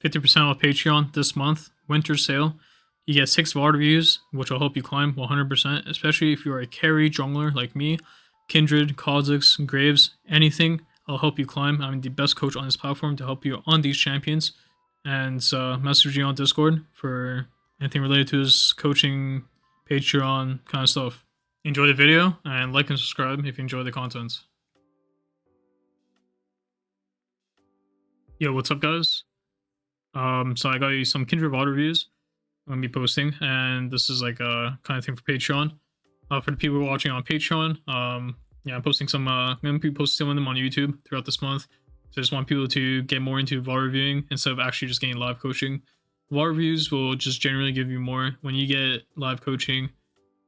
50% off Patreon this month, winter sale. You get 6 VOD reviews, which will help you climb 100%, especially if you're a carry jungler like me, Kindred, Kha'Zix, Graves, anything. I'll help you climb. I'm the best coach on this platform to help you on these champions. And message you on Discord for anything related to his coaching, Patreon kind of stuff. Enjoy the video and like and subscribe if you enjoy the content. Yo, what's up, guys? So I got you some Kindred VOD reviews I'm gonna be posting, and this is like a kind of thing for Patreon. For the people who are watching on Patreon, yeah, I'm posting some. I'm gonna be posting some of them on YouTube throughout this month. So I just want people to get more into VOD reviewing instead of actually just getting live coaching. VOD reviews will just generally give you more when you get live coaching.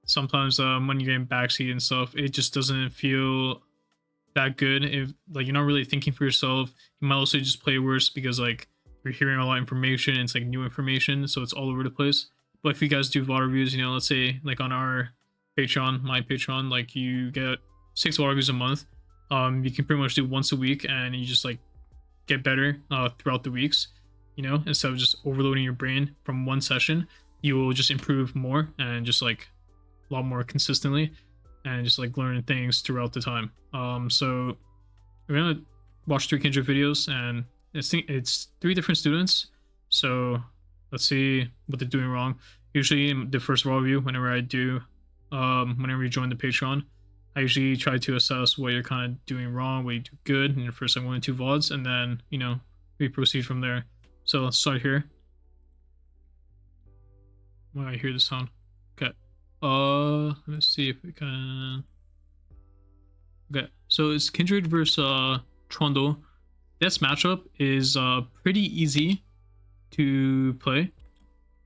Sometimes when you're getting backseat and stuff, it just doesn't feel that good. If like you're not really thinking for yourself, you might also just play worse because like you're hearing a lot of information. It's like new information, so it's all over the place. But if you guys do VOD reviews, you know, let's say like on our Patreon, my Patreon, like you get 6 VOD reviews a month. You can pretty much do once a week, and you just like get better throughout the weeks. You know, instead of just overloading your brain from one session, you will just improve more and just like a lot more consistently, and just like learning things throughout the time. So we're gonna watch 3 Kindred videos, and it's 3 different students. So let's see what they're doing wrong. Usually in the first VOD review, whenever you join the Patreon, I usually try to assess what you're kind of doing wrong, what you do good in your first like 1 or 2 VODs, and then, you know, we proceed from there. So let's start here. When I hear the sound. Okay. Let's see if we can. Okay, so it's Kindred versus Trundle. This matchup is pretty easy to play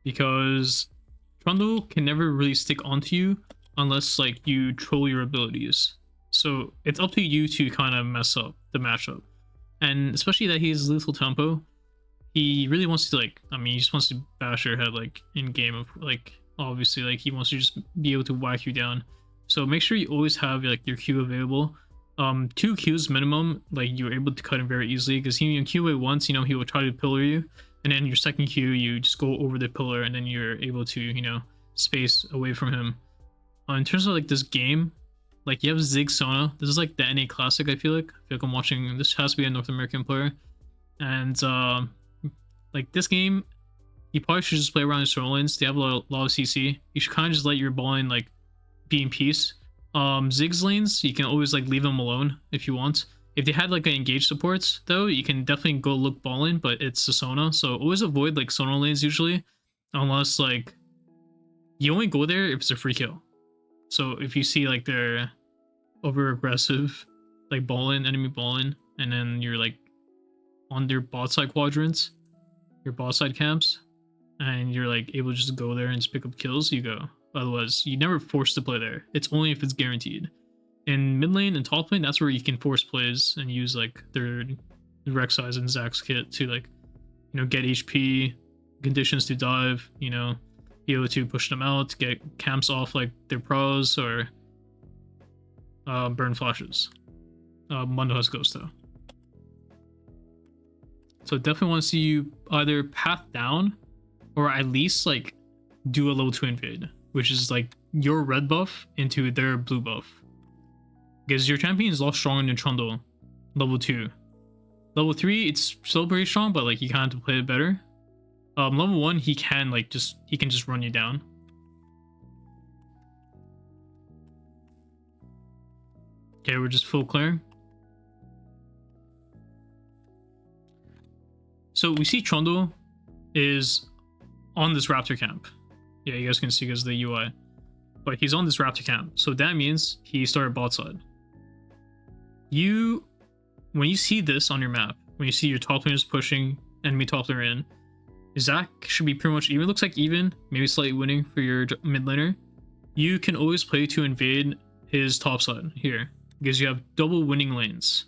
because Trundle can never really stick onto you unless like you troll your abilities. So it's up to you to kind of mess up the matchup. And especially that he's lethal tempo, he really wants to like, I mean, he just wants to bash your head like in game of like, obviously like he wants to just be able to whack you down. So make sure you always have like your Q available. 2 Qs minimum, like you're able to cut him very easily because he Q away once, you know, he will try to pillar you, and then your second Q you just go over the pillar, and then you're able to, you know, space away from him. In terms of like this game, like you have Zig Sona. This is like the NA Classic. I feel like I'm watching. This has to be a North American player, and like this game, you probably should just play around the Soul lanes. They have a lot of CC. You should kind of just let your ball lane like be in peace. Zig's lanes, you can always like leave them alone if you want. If they had like an engage supports though, you can definitely go look ball lane, but it's a Sona, so always avoid like Sona lanes usually, unless like you only go there if it's a free kill. So if you see like they're over aggressive, like ball lane, enemy ball lane, and then you're like on their bot side quadrants, your bot side camps, and you're like able to just go there and just pick up kills, you go. Otherwise, you never force to play there. It's only if it's guaranteed. In mid lane and top lane, that's where you can force plays and use like their Rek'Sai's and Zax's kit to like, you know, get HP, conditions to dive, you know, be able to push them out, get camps off like their pros, or burn flashes. Mundo has Ghost though. So definitely want to see you either path down or at least like do a level 2 invade, which is like your red buff into their blue buff. Because your champion is a lot stronger than Trundle, level 2. Level 3, it's still pretty strong, but like you kind of have to play it better. Level 1, he can just run you down. Okay, we're just full clearing. So we see Trundle is on this Raptor camp. Yeah, you guys can see because of the UI. But he's on this Raptor camp. So that means he started bot side. When you see this on your map, when you see your top laners pushing, enemy top laner in, Zach should be pretty much even. It looks like even, maybe slightly winning for your mid laner. You can always play to invade his top side here, because you have double winning lanes.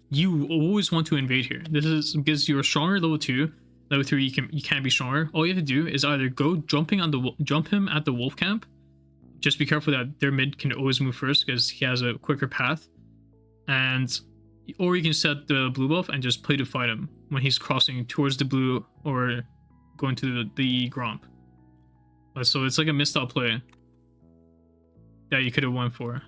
You always want to invade here. This is because you're a stronger level 2. Level 3, you can be stronger. All you have to do is either go jump him at the wolf camp. Just be careful that their mid can always move first because he has a quicker path. And or you can set the blue buff and just play to fight him when he's crossing towards the blue or going to the Gromp. So it's like a missed out play that you could have went for.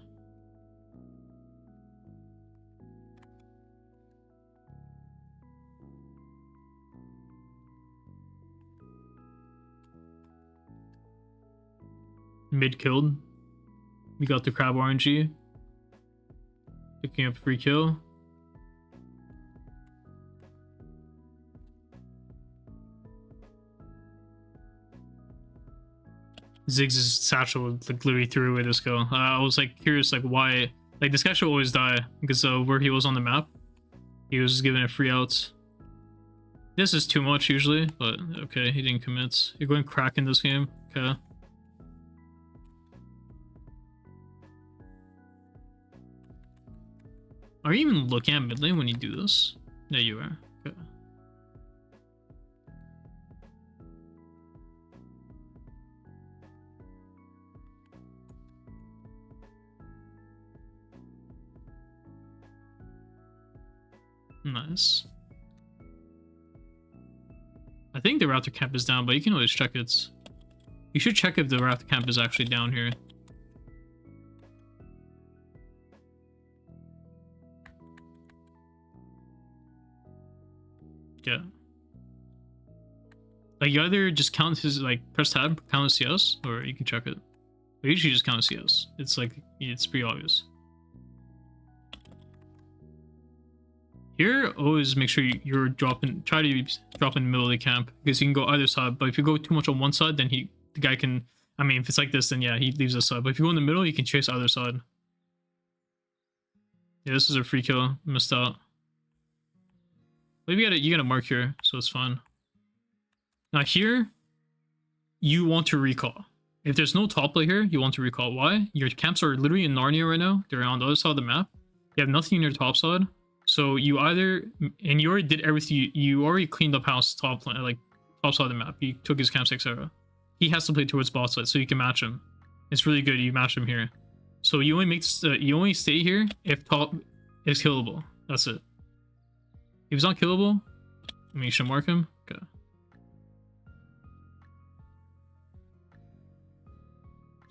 Mid killed. We got the crab RNG. Picking up free kill. Ziggs' satchel like literally threw away this kill. I was like curious like why, like this guy should always die because where he was on the map, he was given a free out. This is too much usually, but okay, he didn't commit. You're going crack in this game. Okay. Are you even looking at mid lane when you do this? Yeah, you are. Okay. Nice. I think the Raptor camp is down, but you can always check it. You should check if the Raptor camp is actually down here. Yeah. Like you either just count his like press tab, count his CS, or you can check it. But usually just count CS. It's like it's pretty obvious. Here, always make sure you're dropping. Try to drop in the middle of the camp because you can go either side. But if you go too much on one side, then the guy can. I mean, if it's like this, then yeah, he leaves this side. But if you go in the middle, you can chase either side. Yeah, this is a free kill. Missed out. But you got a mark here, so it's fine. Now here, you want to recall. If there's no top play here, you want to recall. Why? Your camps are literally in Narnia right now. They're on the other side of the map. You have nothing in your top side. So you either, and you already did everything, you already cleaned up house top side of the map. You took his camps, etc. He has to play towards bot side, so you can match him. It's really good. You match him here. So you only stay here if top is killable. That's it. If he's not killable, I mean, you should mark him. Okay.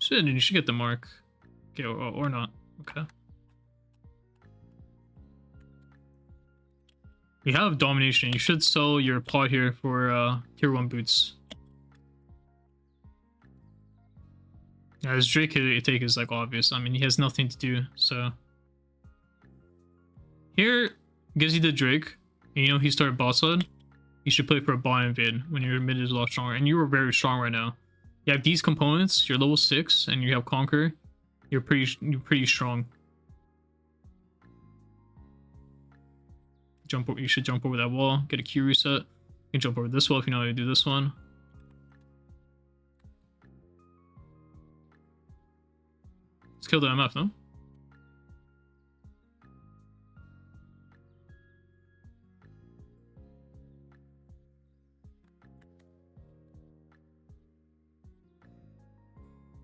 You should get the mark. Okay, or not. Okay. We have domination. You should sell your pot here for tier 1 boots. Yeah, this Drake take is like obvious. I mean, he has nothing to do, so. Here, gives you the Drake, and you know he started bot side. You should play for a bot invade when your mid is a lot stronger, and you are very strong right now. You have these components, you're level 6, and you have Conquer. You're pretty strong. You should jump over that wall, get a Q reset. You can jump over this wall if you know how to do this one. Let's kill the MF, no?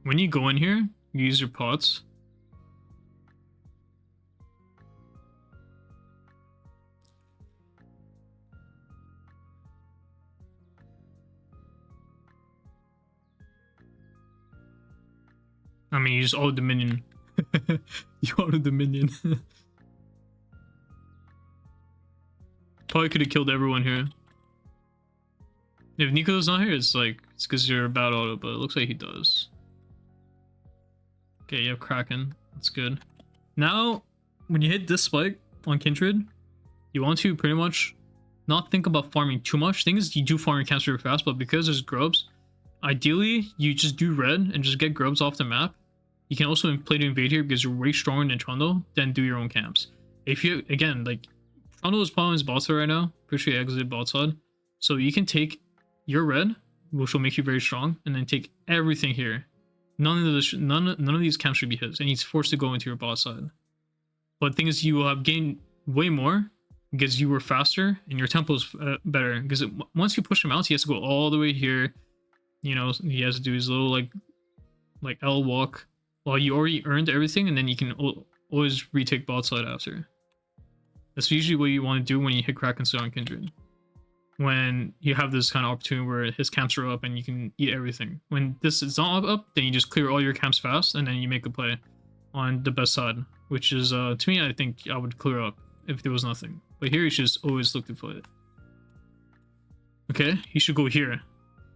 When you go in here, you use your pots. I mean, you just auto Dominion. You auto Dominion. Probably could have killed everyone here. If Nico's not here, it's because you're about auto, but it looks like he does. Okay, you have Kraken. That's good. Now, when you hit this spike on Kindred, you want to pretty much not think about farming too much. Thing is, you do farm your camps very fast, but because there's grubs, ideally, you just do red and just get grubs off the map. You can also play to invade here because you're way stronger than Trundle, then do your own camps. If you, again, like, Trundle is probably his bot side right now. Pretty sure he exited bot side. So you can take your red, which will make you very strong, and then take everything here. None of these camps should be his, and he's forced to go into your bot side. But the thing is, you will have gained way more because you were faster and your tempo is better. Because once you push him out, he has to go all the way here. You know, he has to do his little like L walk. Well, you already earned everything, and then you can always retake bot side after. That's usually what you want to do when you hit Kraken on Kindred. When you have this kind of opportunity where his camps are up and you can eat everything. When this is not up, then you just clear all your camps fast and then you make a play on the best side, which is, to me, I think I would clear up if there was nothing. But here you should just always look to play it. Okay, you should go here.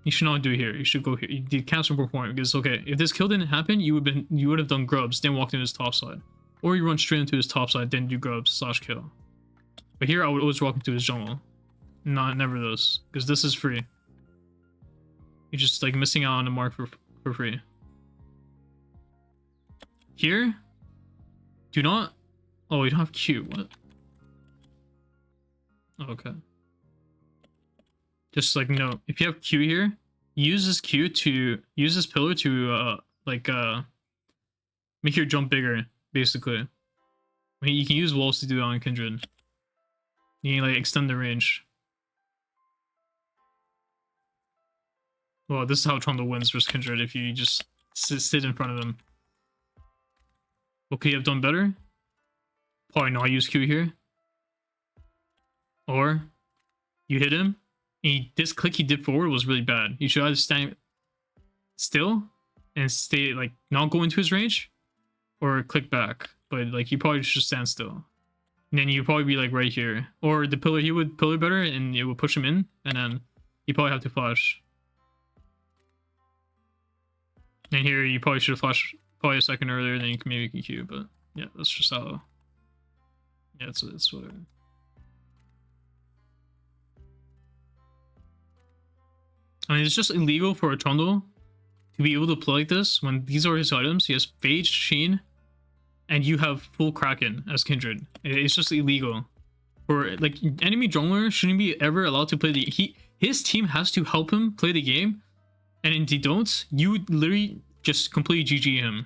You should not do here. You should go here. The camps are more important because, okay, if this kill didn't happen, you would have done grubs, then walked into his top side. Or you run straight into his top side, then do grubs / kill. But here I would always walk into his jungle. Never those, because this is free. You're just like missing out on the mark for free. Here, do not. Oh, you don't have Q. What? Okay. Just like no. If you have Q here, use this Q to use this pillar to make your jump bigger. Basically, I mean, you can use walls to do that on Kindred. You can like extend the range. Well, this is how Trundle wins versus Kindred, if you just sit in front of them. What could you have done better? Probably not use Q here. Or you hit him, and this click he did forward was really bad. You should either stand still and stay, like, not go into his range, or click back. But, like, you probably should stand still. And then you'd probably be, like, right here. Or the pillar, he would pillar better, and it would push him in, and then you probably have to flash. And here, you probably should have flashed probably a second earlier, then you can maybe Q, but yeah, that's just how. Yeah, it's whatever. I mean, it's just illegal for a Trundle to be able to play like this when these are his items. He has Phage, Sheen, and you have full Kraken as Kindred. It's just illegal. For like enemy jungler shouldn't be ever allowed to play the. His team has to help him play the game. And if they don't, you would literally just completely GG him.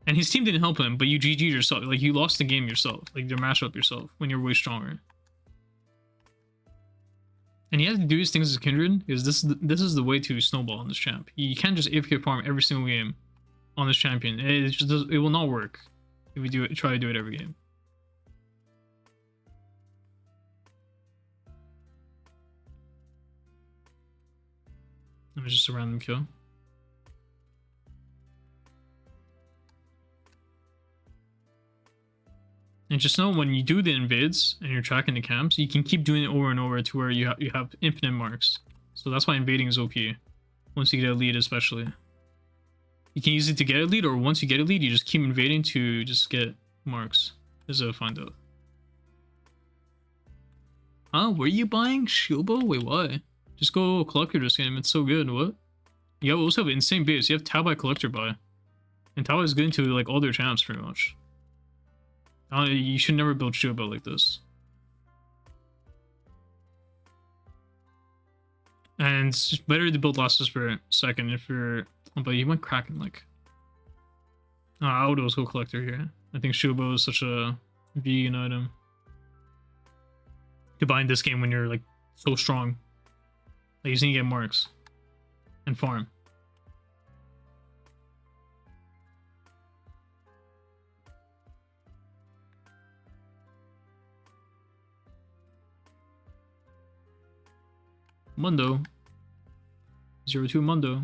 And his team didn't help him, but you GG'd yourself. Like, you lost the game yourself. Like, your matchup yourself when you're way stronger. And he has to do these things as Kindred, because this is the way to snowball on this champ. You can't just AFK farm every single game on this champion. It will not work if you try to do it every game. It was just a random kill. And just know when you do the invades and you're tracking the camps, you can keep doing it over and over to where you have infinite marks. So that's why invading is OP. Once you get a lead, especially. You can use it to get a lead, or once you get a lead, you just keep invading to just get marks. This is a find out. Huh? Were you buying Shilbo? Wait, why? Just go Collector this game, it's so good, what? You also have an insane base, you have Tabai Collector buy. And Tabai is good into like all their champs pretty much. You should never build Shilbo like this. And it's better to build Last Whisper second if you're... Oh, but you went Kraken, like... I would always go Collector here. I think Shilbo is such a vegan item. To buy in this game when you're like so strong. Like, you just need to get marks. And farm. Mundo. 0-2 Mundo.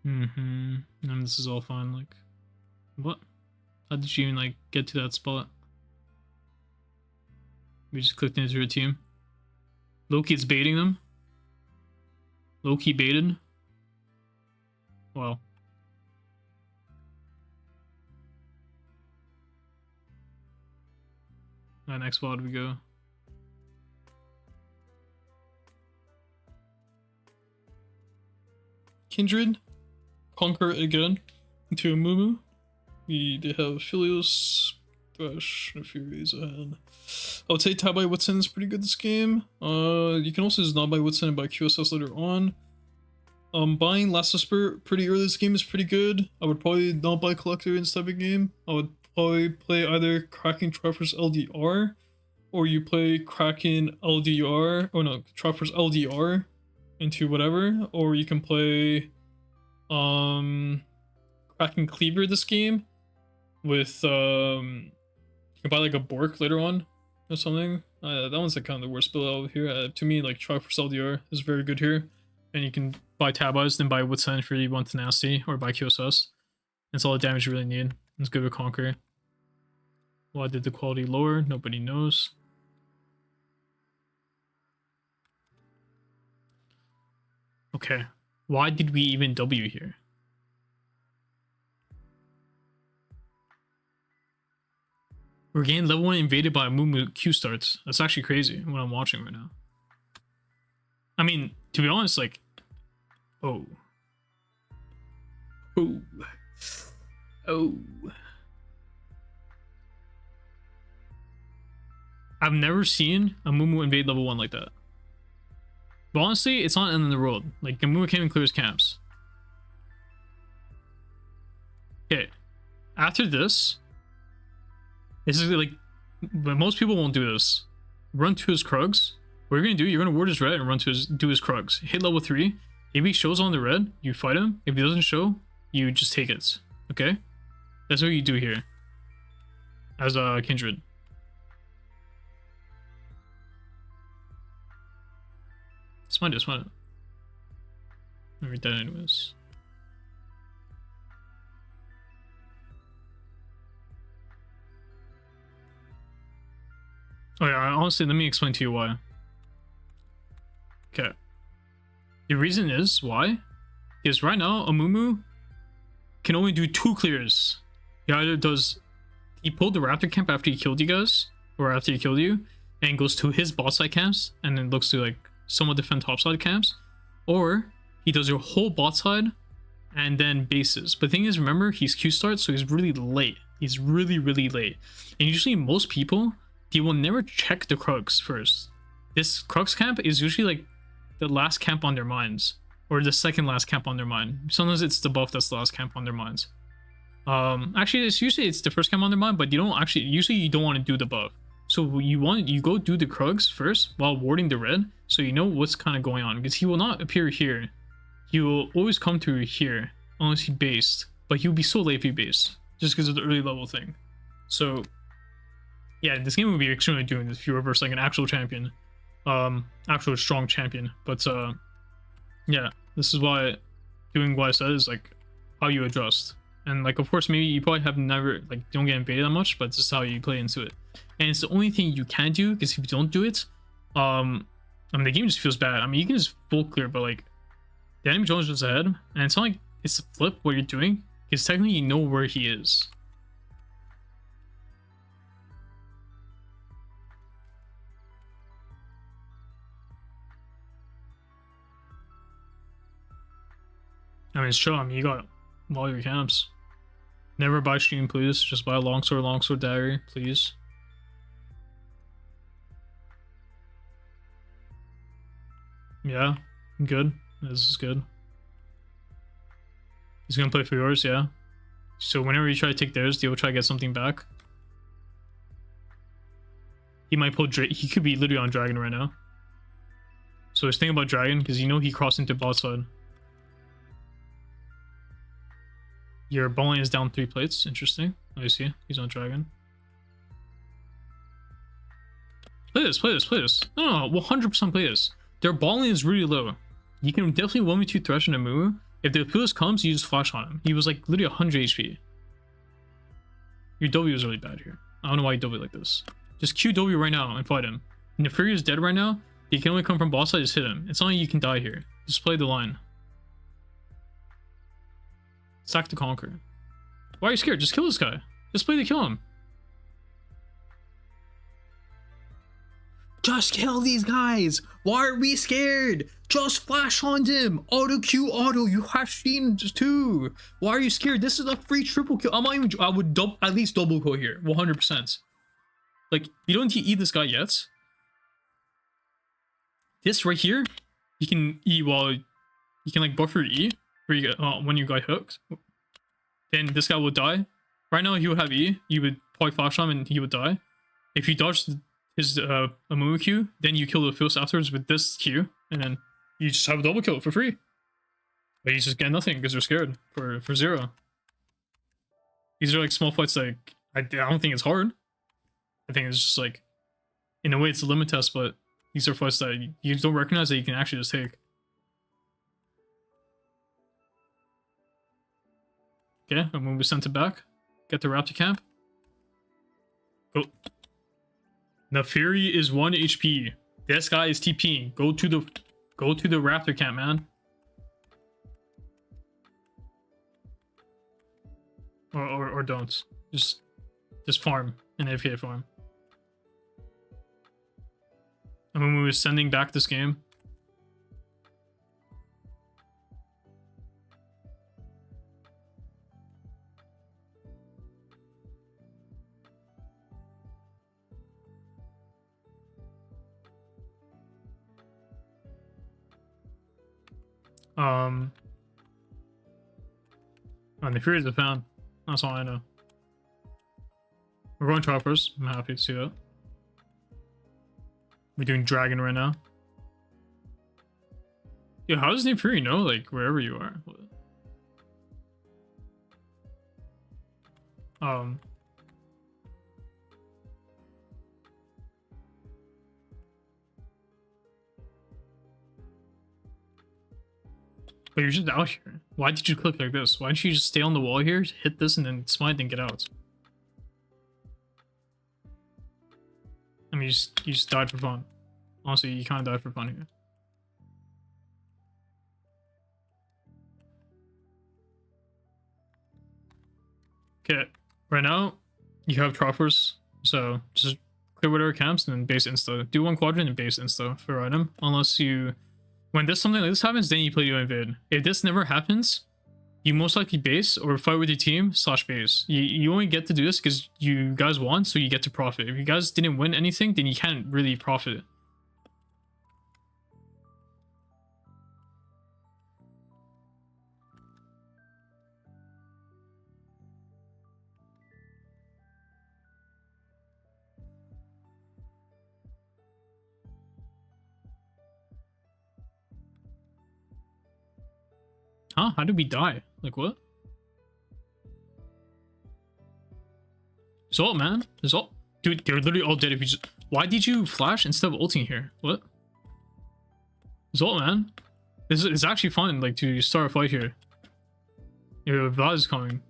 And this is all fine, like... What? How did you even, like, get to that spot? We just clicked into a team. Loki is baiting them. Loki baited. Wow. Next VOD we go. Kindred. Conquer again. Into Amumu. They have Philios, Thresh, and Furies ahead. I would say Tabai Whitson is pretty good this game. You can also just not buy Whitson and buy QSS later on. Buying Last Whisper pretty early this game is pretty good. I would probably not buy Collector in this type of game. I would probably play either Kraken Trappers LDR, or you play Kraken LDR, oh no, Trappers LDR into whatever, or you can play Kraken Kraken Cleaver this game with you can buy like a Bork later on or something. That one's like kind of the worst build over here. To me, like Try for Seldior is very good here. And you can buy Tabas, then buy Woodsend if you want Tenacity, or buy QSS. That's all the damage you really need. It's good with Conquer. Why did the quality lower? Nobody knows. Okay. Why did we even W here? We're getting level 1 invaded by Amumu Q starts. That's actually crazy what I'm watching right now. I mean, to be honest, like... Oh. Oh. Oh. I've never seen Amumu invade level 1 like that. But honestly, it's not in the world. Like, Amumu came and clears camps. Okay. After this... This is like, but most people won't do this. Run to his Krugs. What you're gonna do, you're gonna ward his red and run to his Krugs. Hit level 3. If he shows on the red, you fight him. If he doesn't show, you just take it. Okay? That's what you do here. As a Kindred. Smite it. I'll read that anyways. Oh yeah, honestly, let me explain to you why. Okay. The reason is why? Is right now, Amumu can only do 2 clears. He either does... He pulled the Raptor camp after he killed you guys, or after he killed you, and goes to his bot side camps, and then looks to like somewhat defend top side camps, or he does your whole bot side, and then bases. But the thing is, remember, he's Q start, so he's really late. He's really late. And usually most people... They will never check the Krugs first. This Krugs camp is usually like the last camp on their minds, or the second last camp on their mind. Sometimes it's the buff that's the last camp on their minds. Actually, it's usually the first camp on their mind, but you don't actually. Usually, you don't want to do the buff. So you go do the Krugs first while warding the red, so you know what's kind of going on, because he will not appear here. He will always come through here unless he based, but he will be so late if he based, just because of the early level thing. So. Yeah, this game would be extremely doomed if you were versus like an actual champion. Actual strong champion. But yeah, this is why doing what I said is like how you adjust. And like, of course, maybe you probably have never, like, don't get invaded that much, but this is how you play into it. And it's the only thing you can do, because if you don't do it, I mean, the game just feels bad. I mean, you can just full clear, but like, the enemy drone is just ahead, and it's not like it's a flip what you're doing, because technically you know where he is. I mean, it's chill. I mean, you got all your camps. Never buy stream, please. Just buy a longsword dagger, please. Yeah, good. This is good. He's gonna play for yours, yeah. So whenever you try to take theirs, they'll try to get something back. He might pull he could be literally on Dragon right now. So he's thinking about Dragon, because you know he crossed into bot side. Your bowling is down 3 plates. Interesting. I see. He's on Dragon. Play this. No, 100% play this. Their bowling is really low. You can definitely 1v2 Thresh and Amumu. If the Appealist comes, you just flash on him. He was like literally 100 HP. Your W is really bad here. I don't know why you W like this. Just Q W right now and fight him. And if Fury is dead right now, he can only come from boss side, just hit him. It's not like you can die here. Just play the line. Sack to conquer. Why are you scared? Just kill this guy. Just play to kill him. Just kill these guys. Why are we scared? Just flash on them. Auto Q auto. You have seen too. Why are you scared? This is a free triple kill. I'm not even. I would at least double kill here. 100%. Like, you don't need to eat this guy yet. This right here, you can E while you can like buffer E. When you got hooked, then this guy will die. Right now he would have E, you would probably flash on him and he would die. If you dodge his Amumu Q, then you kill the Fierce afterwards with this Q, and then you just have a double kill for free. But you just get nothing because they're scared for 0. These are like small fights. Like I don't think it's hard. I think it's just like, in a way, it's a limit test, but these are fights that you don't recognize that you can actually just take. Okay, and when we sent it back, get the Raptor camp. Go. The Fury is 1 HP. This guy is TPing. Go to the Raptor camp, man. Or don't. Just farm an AFK farm. And when we were sending back this game. And the Furies are found. That's all I know. We're going choppers. I'm happy to see that. We're doing dragon right now. Yeah, how does the Fury know, like, wherever you are? But you're just out here. Why did you click like this? Why didn't you just stay on the wall here, hit this, and then smite and get out? I mean, you just died for fun. Honestly, you kind of died for fun here. Okay, right now, you have Troffers, so just clear whatever camps and then base insta. Do one quadrant and base insta for item, unless you... When something like this happens, then you play your invade. If this never happens, you most likely base or fight with your team / base. You only get to do this because you guys won, so you get to profit. If you guys didn't win anything, then you can't really profit. Huh? How did we die? Like, what? Result, man. Result. Dude, they're literally all dead if you just... Why did you flash instead of ulting here? What? Result, man. This is actually fun, like, to start a fight here. Your VOD is coming.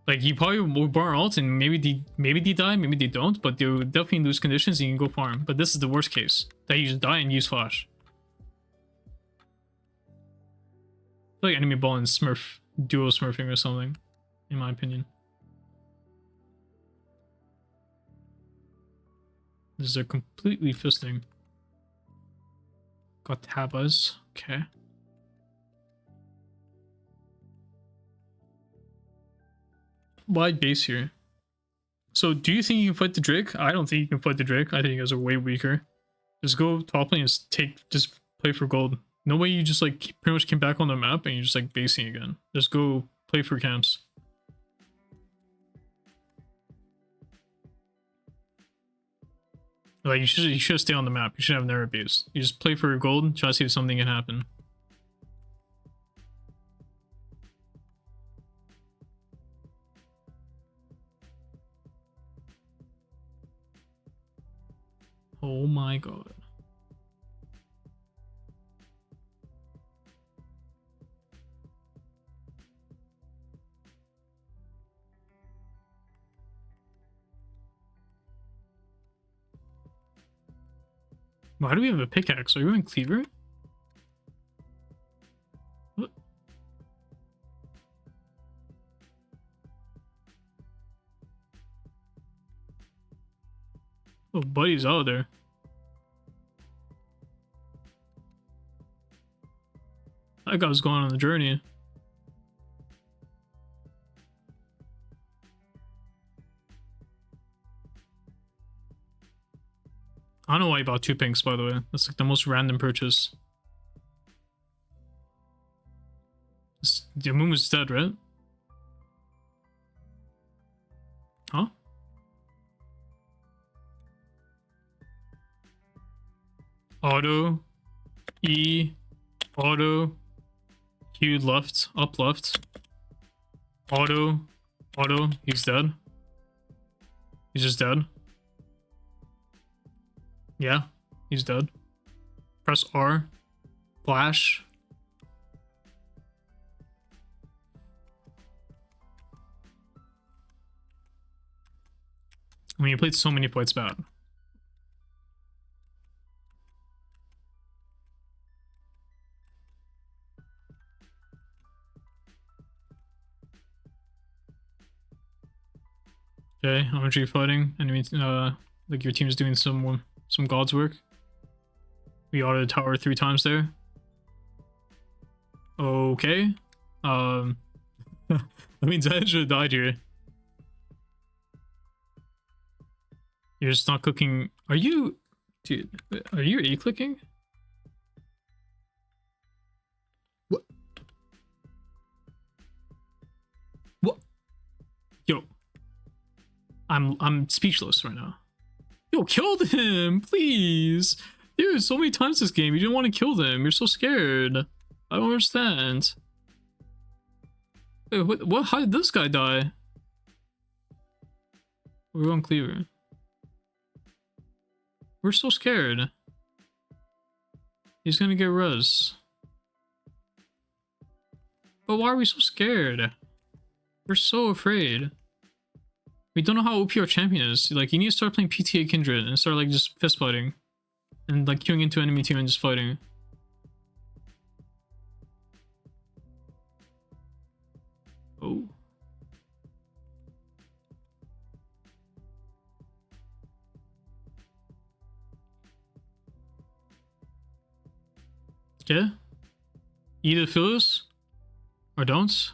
Like, you probably will burn ult and maybe they die, maybe they don't, but they'll definitely lose conditions and you can go farm. But this is the worst case. That you just die and use flash. I feel like enemy ball and smurf, duo smurfing or something, in my opinion. This is a completely fisting. Got tabas. Okay. Wide base here. So do you think you can fight the Drake? I don't think you can fight the Drake. I think you guys are way weaker. Just go top lane and just play for gold. No way you just like pretty much came back on the map and you're just like basing again. Just go play for camps. Like you should stay on the map. You should have never base. You just play for gold, try to see if something can happen. Oh my god. Why do we have a pickaxe? Are you in cleaver? What? Oh, buddy's out there. That guy was going on the journey. I don't know why you bought 2 pinks, by the way. That's like the most random purchase. The Amumu is dead, right? Huh? Auto. E. Auto. Q left. Up left. Auto. Auto. He's dead. He's just dead. Yeah. He's dead. Press R. Flash. I mean, you played so many fights bad. Okay, how much are you fighting? Enemy, like your team's doing some god's work. We auto tower 3 times there. Okay. I mean, Zed should have died here. You're just not clicking. Are you, dude? Are you A-clicking? What? What? Yo, I'm speechless right now. Yo, killed him, please. Dude, so many times this game, you didn't want to kill them. You're so scared. I don't understand. Wait, what? How did this guy die? We're on Cleaver. We're so scared. He's gonna get res. But why are we so scared? We're so afraid. We don't know how OP our champion is. Like, you need to start playing PTA Kindred and start, like, just fist fighting. And, like, queuing into enemy team and just fighting. Oh. Okay. Either feel this or don't.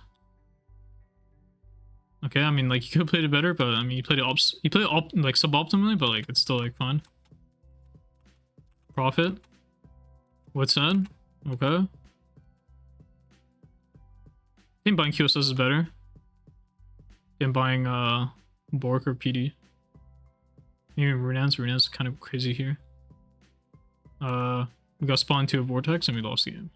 Okay, I mean, like, you could have played it better, but I mean, you played it like suboptimally, but like it's still like fine. Profit. What's that? Okay. I think buying QSS is better than buying Bork or PD. Maybe Runan's kind of crazy here. We got spawned to a vortex and we lost the game.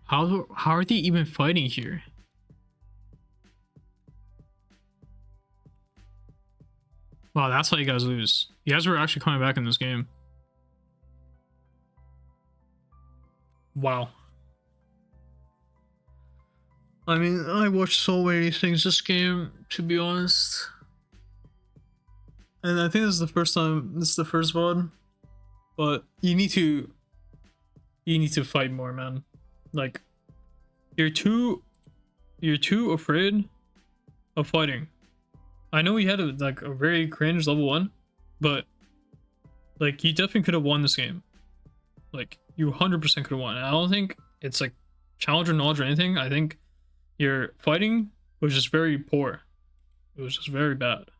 How are they even fighting here? Wow, that's how you guys lose. You guys were actually coming back in this game. Wow. I mean, I watched so many things this game, to be honest. And I think this is the first time, this is the first VOD. But you need to fight more, man. Like, you're too afraid of fighting. I know we had a very cringe level 1, but like, you definitely could have won this game. Like, you 100% could have won. And I don't think it's like challenger knowledge or anything. I think your fighting was just very poor. It was just very bad.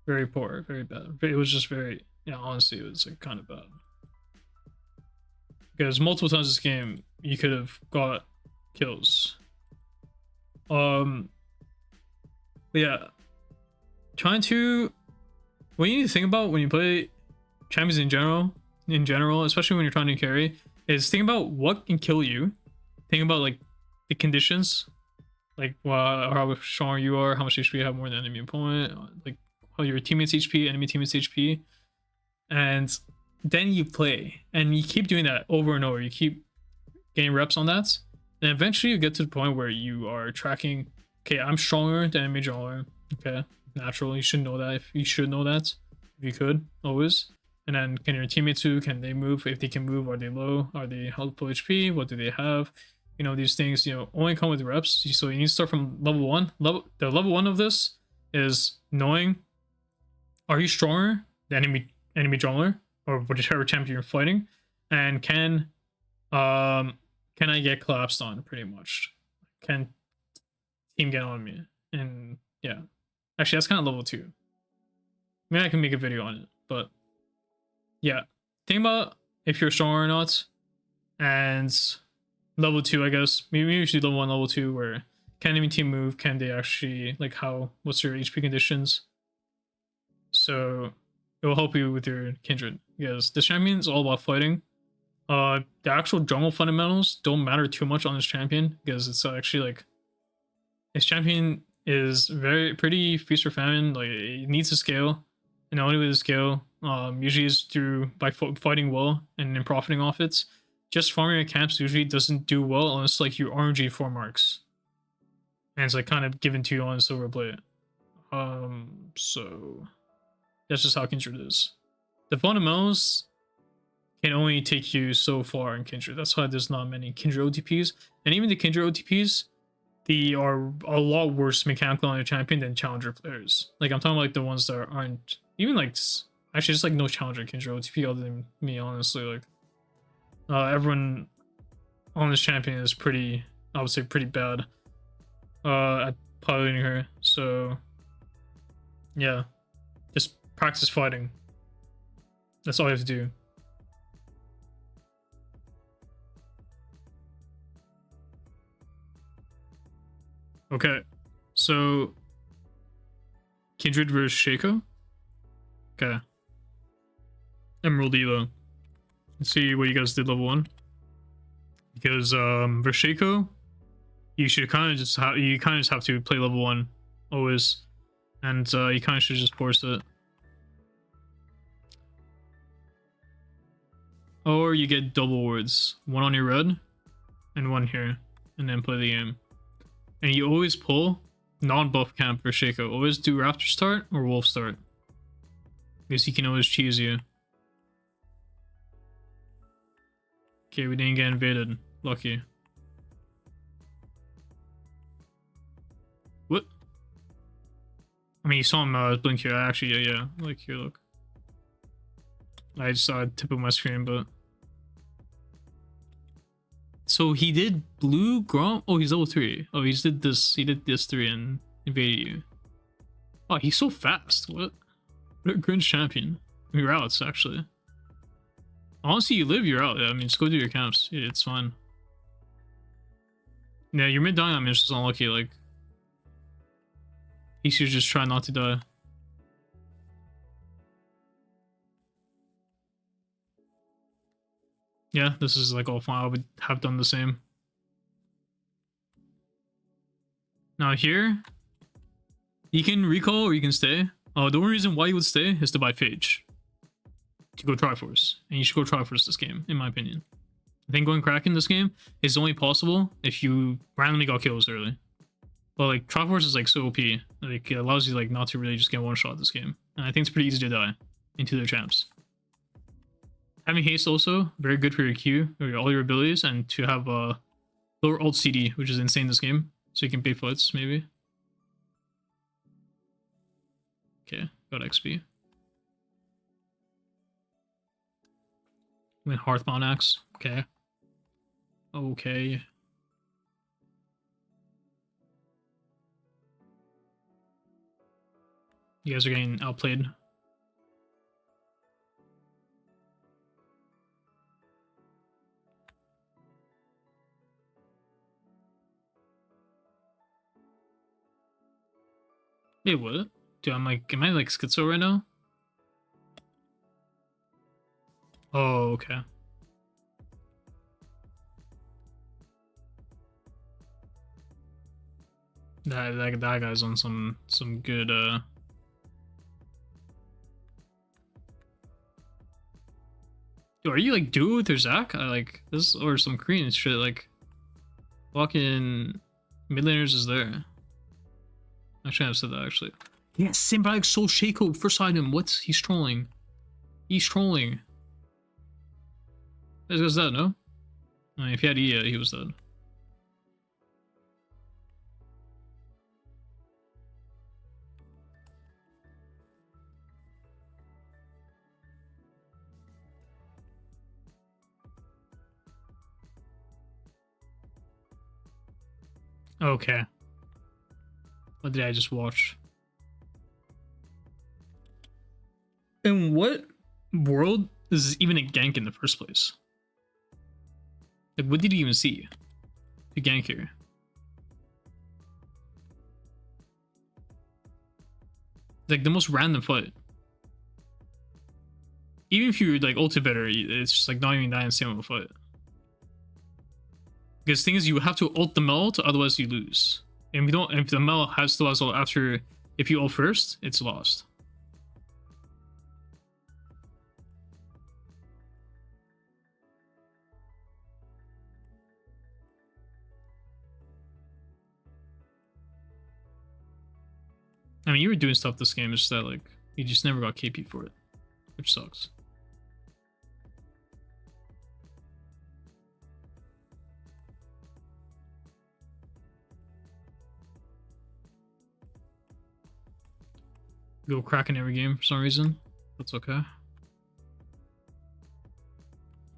Very poor, very bad. It was just very, yeah, honestly, it was like kind of bad. Because multiple times this game, you could have got kills. But yeah, trying to, what you need to think about when you play champions in general, especially when you're trying to carry, is think about what can kill you. Think about like the conditions, like how strong you are, how much HP you have more than enemy opponent, like how your teammates HP, enemy teammates HP, and then you play and you keep doing that over and over. You keep getting reps on that, and eventually you get to the point where you are tracking, okay, I'm stronger than enemy jungler. Okay, natural, you should know that. If you should know that, if you could always. And then can your teammates do, can they move? If they can move, are they low? Are they helpful HP? What do they have? You know, these things, you know, only come with reps. So you need to start from level 1. The level 1 of this is knowing, are you stronger than enemy jungler or whichever champion you're fighting? And can I get collapsed on, pretty much? Can team get on me? And yeah. Actually, that's kind of level 2. Maybe I can make a video on it, but yeah, think about if you're strong or not. And level 2, I guess, maybe usually level 1, level 2, where can enemy team move? Can they actually, like, what's your HP conditions? So it will help you with your Kindred, because this champion is all about fighting. The actual jungle fundamentals don't matter too much on this champion because it's actually like his champion is very pretty feast or famine. Like it needs to scale, and the only way to scale, usually is through by fighting well and then profiting off it. Just farming at camps usually doesn't do well unless like you RNG 4 marks, and it's like kind of given to you on silver plate. So that's just how Kindred is. The fundamentals can only take you so far in Kindred. That's why there's not many Kindred OTPs, and even the Kindred OTPs, they are a lot worse mechanically on a champion than challenger players. Like I'm talking about like the ones that aren't even like actually just like no challenger Kindred OTP other than me, honestly. Like everyone on this champion is pretty, I would say, pretty bad at piloting her. So yeah, just practice fighting. That's all you have to do. Okay, so Kindred versus Shaco. Okay, Emerald Elo. Let's see what you guys did level 1. Because versus Shaco, you should kind of just have to play level 1 always, and you kind of should just force it. Or you get double wards, one on your red and one here, and then play the game. And you always pull non-buff camp for Shaco. Always do Raptor start or Wolf start, because he can always cheese you. Okay, we didn't get invaded. Lucky. What? I mean, you saw him blink here. Actually, yeah. Like, here, look. I just saw a tip of my screen, but... So he did blue Grom? Oh, he's level 3. Oh, he did this 3 and invaded you. Oh, he's so fast. What a cringe champion. You're out, actually. Honestly, you live, you're out. I mean, just go do your camps. Yeah, it's fine. Yeah, your mid dying, I mean, it's just unlucky. Like, he should just try not to die. Yeah, this is like all fine. I would have done the same. Now here, you can recall or you can stay. The only reason why you would stay is to buy Phage. To go Triforce. And you should go Triforce this game, in my opinion. I think going Kraken this game is only possible if you randomly got kills early. But like Triforce is like so OP. Like it allows you like not to really just get one shot this game. And I think it's pretty easy to die into their champs. Having haste also very good for your Q or all your abilities, and to have lower ult CD, which is insane this game. So you can bait fights maybe. Okay, got XP. Win Hearthbound Axe. Okay. Okay. You guys are getting outplayed. Wait, what? Dude, I'm like, am I like schizo right now? Oh, okay. That guy's on some good Dude, are you like duo with your Zach? I like this or some Korean shit like fucking mid laners is there. I shouldn't have said that actually. Yeah, Symbiotic Soul Shaco first item. What? He's trolling. He's trolling. This guy's dead, no? I mean, if he had E, he was dead. Okay. What did I just watch? In what world is this even a gank in the first place? Like, what did he even see to gank here? Like, the most random fight. even if you like ulti better, it's just like not even that insane of a fight. Because the thing is, you have to ult the melt, otherwise you lose. And if you don't, if the melt still has ult after, if you ult first, it's lost. I mean, you were doing stuff this game, it's just that like you just never got KP for it, which sucks. Go cracking every game for some reason. That's okay.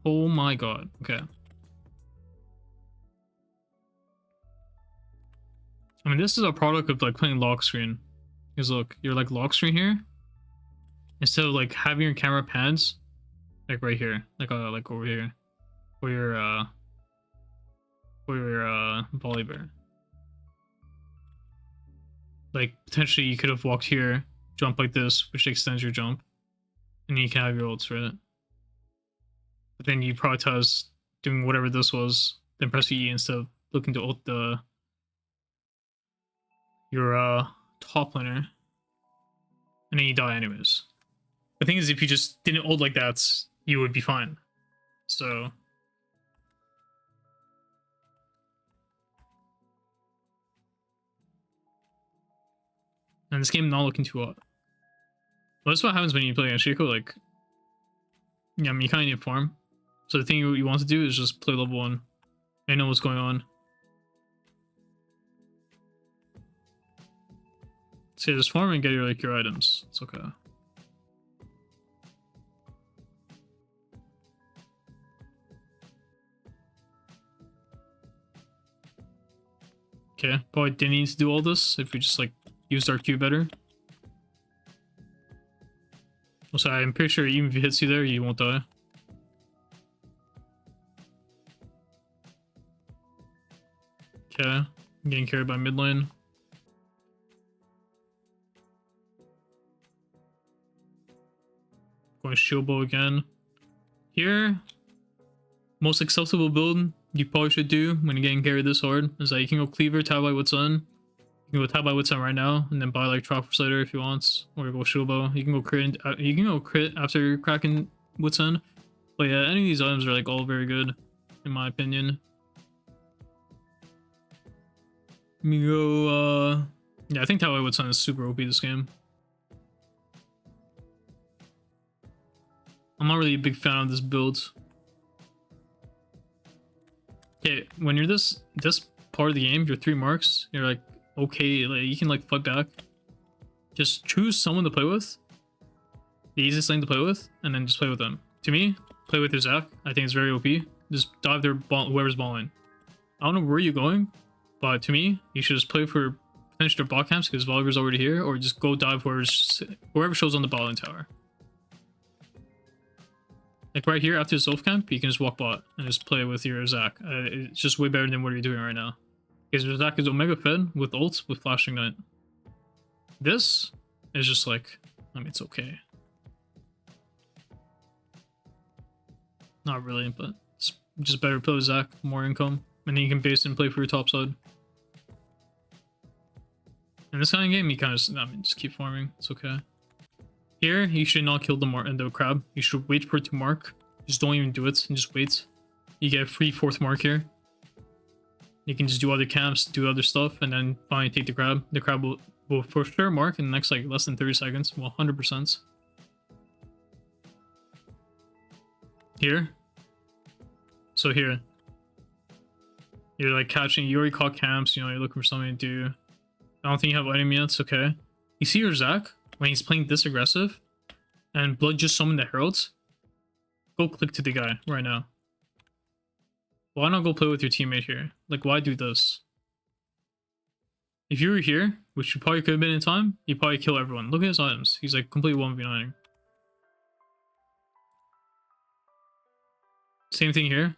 Oh my god. Okay. I mean, this is a product of like playing lock screen. Because look, you're like lock screen here. Instead of like having your camera pans, like right here, like over here, where your volley bear. Like potentially you could have walked here, jump like this, which extends your jump, and then you can have your ults, right? But then you prioritize doing whatever this was, then press E instead of looking to ult your top laner, and then you die anyways. The thing is, if you just didn't ult like that, you would be fine. So and this game not looking too hot. Well, that's what happens when you play against Shaco. Like, yeah, I mean, you kind of need farm. So the thing you want to do is just play level 1 and know what's going on. So just farm and get your your items. It's okay. Okay, probably didn't need to do all this if we just like used our Q better. Also, I'm pretty sure even if he hits you there, you won't die. Okay, I'm getting carried by mid lane. Going shield bow again. Here, most acceptable build you probably should do when you're getting carried this hard is that you can go cleaver, tab by what's on. You can go tab by what's on right now, and then buy like Tropic Slider if you want, or go shield bow. You can go crit. You can go crit after cracking what's on. But yeah, any of these items are like all very good, in my opinion. Let me go. Yeah, I think tab by what's on is super OP this game. I'm not really a big fan of this build. Okay, when you're this part of the game, you're 3 marks, you're like, okay, like you can like fight back. Just choose someone to play with. The easiest thing to play with, and then just play with them. To me, play with your Zac. I think it's very OP. Just dive their ball, whoever's balling. I don't know where you're going, but to me, you should just play for finish their bot camps because Volibear's already here, or just go dive whoever shows on the bottom tower. Like right here after the Zolf camp, you can just walk bot and just play with your Zac. It's just way better than what you're doing right now. Because your Zac is Omega fed with ults with Flashing Knight. This is just like, I mean, it's okay. Not really, but it's just better to play with Zac, more income. And then you can base and play for your top side. In this kind of game, you kind of, I mean, just keep farming. It's okay. Here, you should not kill the crab. You should wait for it to mark. Just don't even do it and just wait. You get a free 4th mark here. You can just do other camps, do other stuff, and then finally take the crab. The crab will for sure mark in the next like less than 30 seconds. Well, 100%. Here. So here. You're like catching, you already caught camps, you know, you're looking for something to do. I don't think you have item yet, it's okay. You see your Zac? When he's playing this aggressive and Blood just summoned the heralds, go click to the guy right now. Why not go play with your teammate here? Like, why do this? If you were here, which you probably could have been in time, you probably kill everyone. Look at his items. He's like completely 1v9. Same thing here.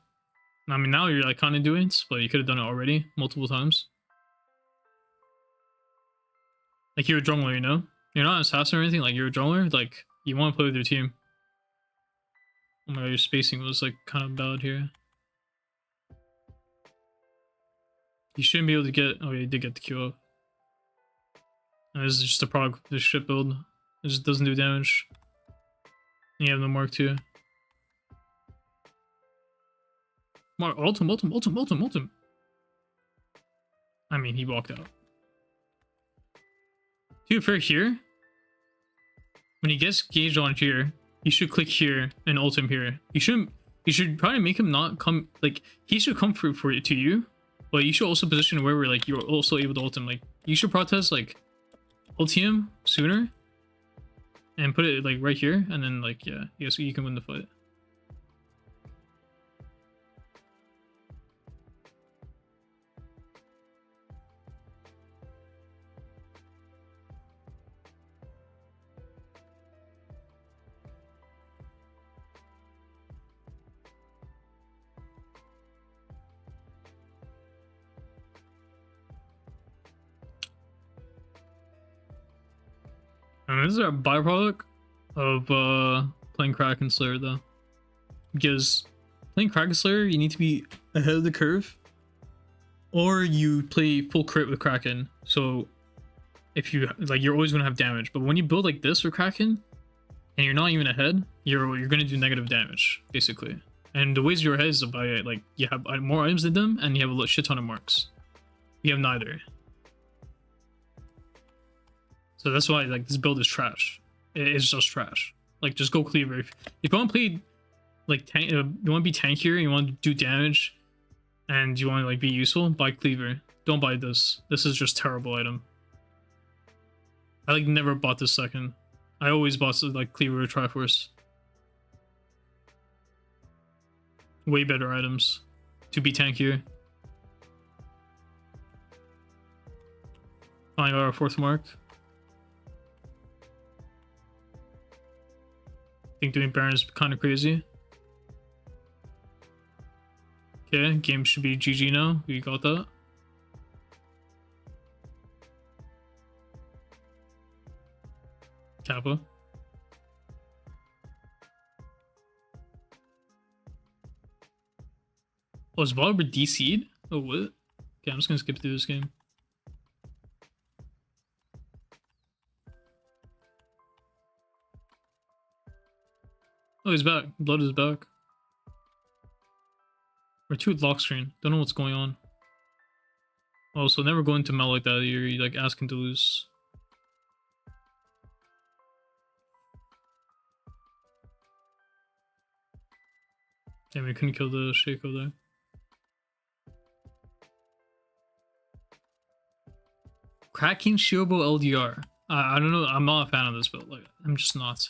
I mean, now you're like kind of doing it, but you could have done it already multiple times. Like, you're a jungler, you know? You're not an assassin or anything, like, you're a jungler, like, you want to play with your team. Oh my god, your spacing was like kind of bad here. You shouldn't be able to get. Oh, yeah, you did get the Q up. And this is just a prog. This shit build. It just doesn't do damage. And you have no Mark 2. Mark, ultim. I mean, he walked out. To be fair, here, when he gets gauged on here, you should click here and ult him here. You should probably make him not come, like, he should come through to you, but you should also position where we're like, you're also able to ult him. Like, you should protest, like, ult him sooner and put it, like, right here, and then, like, yeah, so you can win the fight. I mean, this is a byproduct of playing Kraken Slayer, though. Because playing Kraken Slayer, you need to be ahead of the curve, or you play full crit with Kraken. So if you like, you're always gonna have damage. But when you build like this with Kraken, and you're not even ahead, you're gonna do negative damage basically. And the ways you're ahead is by like you have more items than them, and you have a shit ton of marks. You have neither. So that's why like this build is trash. It's just trash. Like just go cleaver. If you want to play like tank, you want to be tankier, and you want to do damage, and you want to like be useful, buy cleaver. Don't buy this. This is just terrible item. I like never bought this second. I always bought like cleaver or Triforce. Way better items to be tankier. Finally got our 4th mark. I think doing Baron is kind of crazy. Okay, game should be GG now. We got that. Kappa. Oh, is Volleyball DC'd? Oh, what? Okay, I'm just gonna skip through this game. Oh, he's back. Blood is back. We're 2 lock screen. Don't know what's going on. Oh, so never go into Mel like that. You're like asking to lose. Damn, we couldn't kill the Shaco there. Cracking Shiobo LDR. I don't know. I'm not a fan of this build. Like, I'm just not.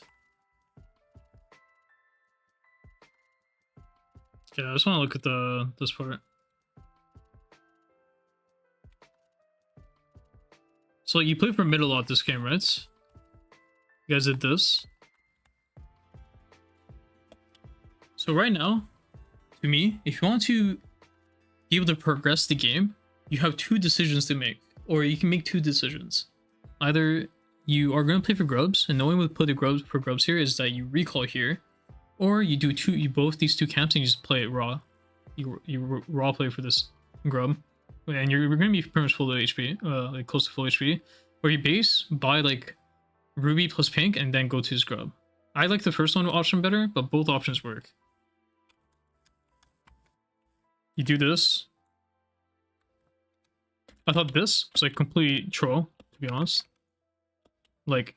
Yeah, I just want to look at this part. So you play for mid a lot this game, right? You guys did this. So right now, to me, if you want to be able to progress the game, you have 2 decisions to make. Or you can make 2 decisions. Either you are going to play for grubs, and the only way to play the grubs for grubs here is that you recall here, or you do both these 2 camps and you just play it raw. You raw play for this grub, and you're going to be pretty much full HP, like close to full HP. Or you base, buy like ruby plus pink, and then go to his grub. I like the first one option better, but both options work. You do this. I thought this was like complete troll, to be honest. Like,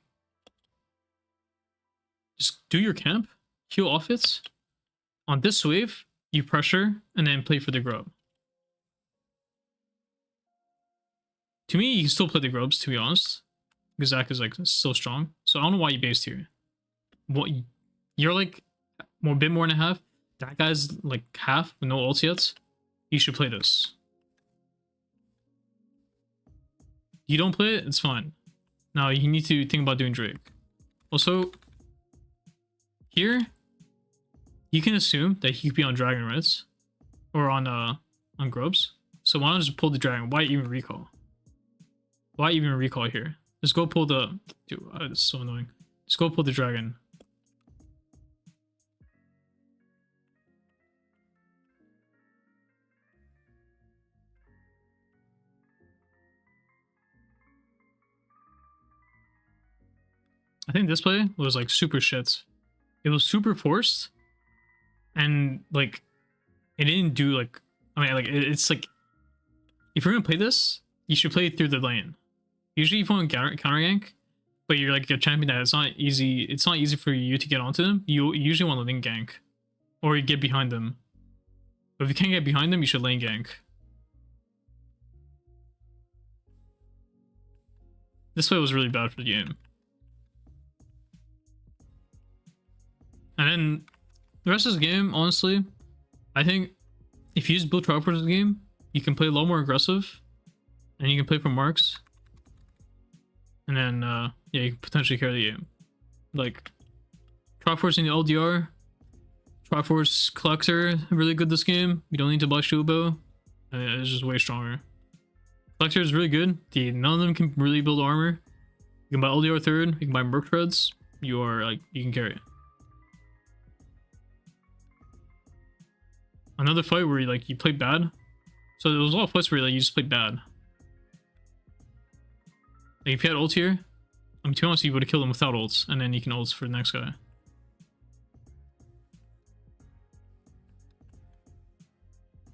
just do your camp, heal off it. On this wave, you pressure, and then play for the grub. To me, you can still play the grubs, to be honest. Because Zach is like so strong. So I don't know why you based here. What you're like a bit more than half. That guy's like half with no ults yet. You should play this. You don't play it, it's fine. Now you need to think about doing Drake. Also, here you can assume that he could be on Dragon, right? Or on Grubs. So why not just pull the Dragon? Why even recall? Why even recall here? Just go pull the... Dude, it's so annoying. Just go pull the Dragon. I think this play was like super shit. It was super forced, and like it didn't do like. I mean, like it's like if you're gonna play this, you should play it through the lane. Usually, if you want counter gank, but you're like a champion that it's not easy. It's not easy for you to get onto them. You usually want to lane gank, or you get behind them. But if you can't get behind them, you should lane gank. This play was really bad for the game. And then the rest of the game, honestly, I think if you use build trap in the game, you can play a lot more aggressive, and you can play for marks. And then, yeah, you can potentially carry the game. Like, Trap Force in the LDR, Trap Force Collector, really good this game. You don't need to buy Shubo, and it's just way stronger. Collector is really good. None of them can really build armor. You can buy LDR third, you can buy Merc Treads, you can carry it. Another fight where you played bad. So there was a lot of fights where you just played bad. Like if you had ult here, I mean, to be honest, you would have killed him without ults, and then you can ult for the next guy.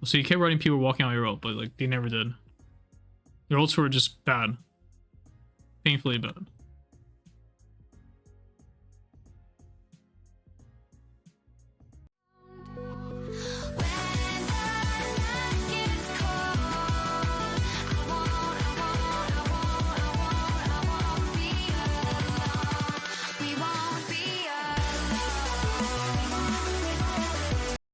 So you kept writing people walking out your ult, but like they never did. Your ults were just bad. Painfully bad.